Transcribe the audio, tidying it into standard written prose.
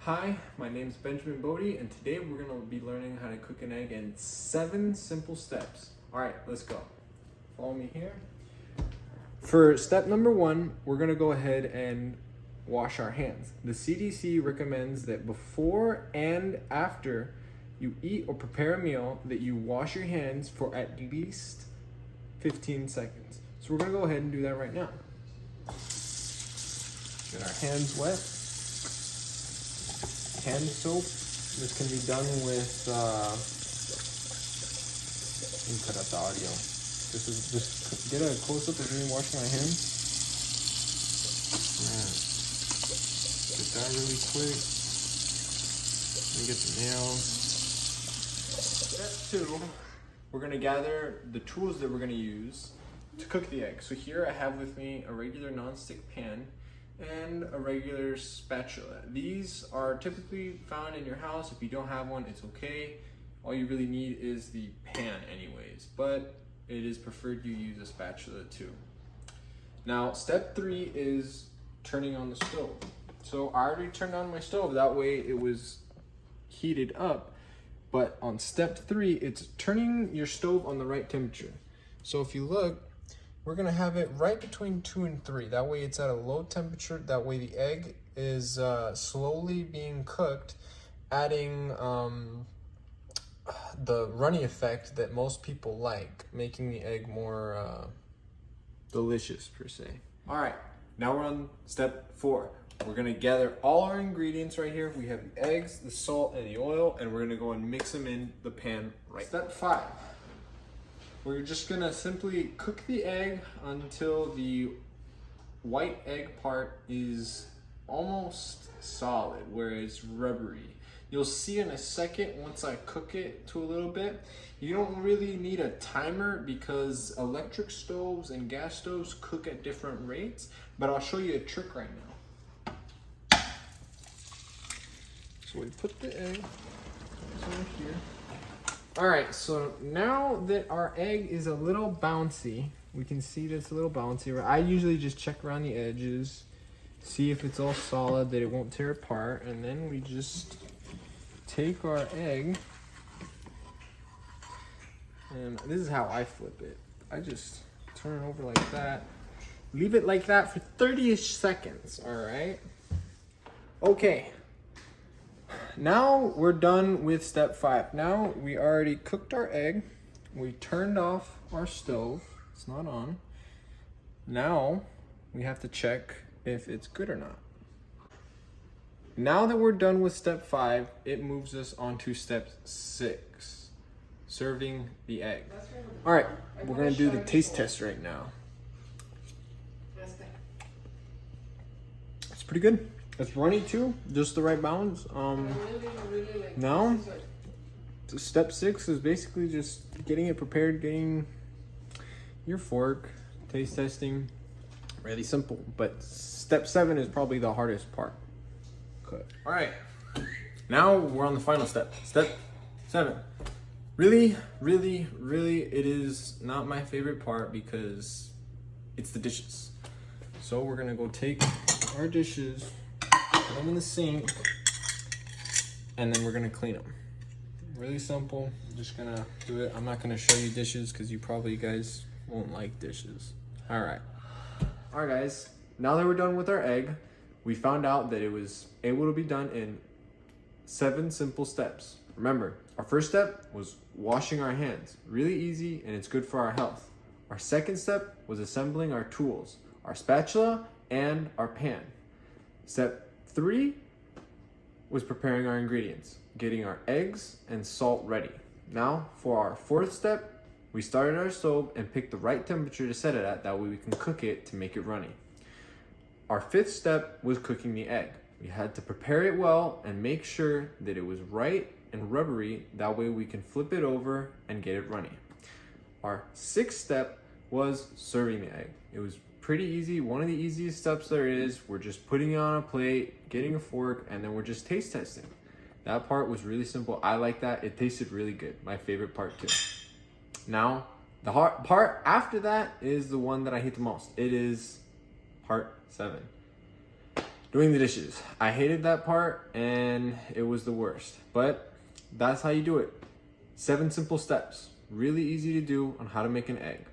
Hi, my name is Benjamin Bodie, and today we're going to be learning how to cook an egg in 7 simple steps. Alright, let's go. Follow me here. For step number 1, we're going to go ahead and wash our hands. The CDC recommends that before and after you eat or prepare a meal that you wash your hands for at least 15 seconds. So we're going to go ahead and do that right now. Get our hands wet. Hand soap. This can be done with, let me cut out the audio. This is just get a close up of me washing my hands. Man. Get that really quick. Let me get the nails. Step 2, we're gonna gather the tools that we're gonna use to cook the egg. So here I have with me a regular non-stick pan and a regular spatula. These are typically found in your house. If you don't have one, it's okay. All you really need is the pan anyways, but it is preferred you use a spatula too. Now, step 3 is turning on the stove. So I already turned on my stove, that way it was heated up. But on step 3, it's turning your stove on the right temperature. So if you look, we're gonna have it right between 2 and 3. That way it's at a low temperature. That way the egg is slowly being cooked, adding the runny effect that most people like, making the egg more delicious per se. All right, now we're on step 4. We're gonna gather all our ingredients right here. We have the eggs, the salt, and the oil, and we're gonna go and mix them in the pan right. Step 5. We're just gonna simply cook the egg until the white egg part is almost solid, where it's rubbery. You'll see in a second once I cook it to a little bit. You don't really need a timer because electric stoves and gas stoves cook at different rates, but I'll show you a trick right now. So we put the egg over here. All right, so now that our egg is a little bouncy, we can see that it's a little bouncy. I usually just check around the edges, see if it's all solid, that it won't tear apart, and then we just take our egg, and this is how I flip it. I just turn it over like that, leave it like that for 30-ish seconds, all right? Okay. Now we're done with step 5. Now we already cooked our egg. We turned off our stove. It's not on. Now we have to check if it's good or not. Now that we're done with step 5, it moves us on to step 6, serving the egg. All right, we're gonna do the taste test right now. It's pretty good. It's runny too, just the right balance. Now, step 6 is basically just getting it prepared, getting your fork, taste testing. Really simple, but step 7 is probably the hardest part. Okay. All right, now we're on the final step. Step 7. Really, it is not my favorite part because it's the dishes. So we're gonna go take our dishes, put them in the sink, and then we're gonna clean them. Really simple, just gonna do it. I'm not gonna show you dishes because you guys won't like dishes. All right, guys, now that we're done with our egg, we found out that it was able to be done in 7 simple steps. Remember, our first step was washing our hands. Really easy, and it's good for our health. Our second step was assembling our tools, our spatula and our pan. Step 3 was preparing our ingredients, getting our eggs and salt ready. Now, for our 4th step, we started our stove and picked the right temperature to set it at, that way we can cook it to make it runny. Our 5th step was cooking the egg. We had to prepare it well and make sure that it was right and rubbery, that way we can flip it over and get it runny. Our 6th step was serving the egg. It was pretty easy, one of the easiest steps there is. We're just putting it on a plate, getting a fork, and then we're just taste testing. That part was really simple. I like that. It tasted really good. My favorite part too. Now, the hard part after that is the one that I hate the most. It is part 7. Doing the dishes. I hated that part and it was the worst. But that's how you do it. 7 simple steps. Really easy to do on how to make an egg.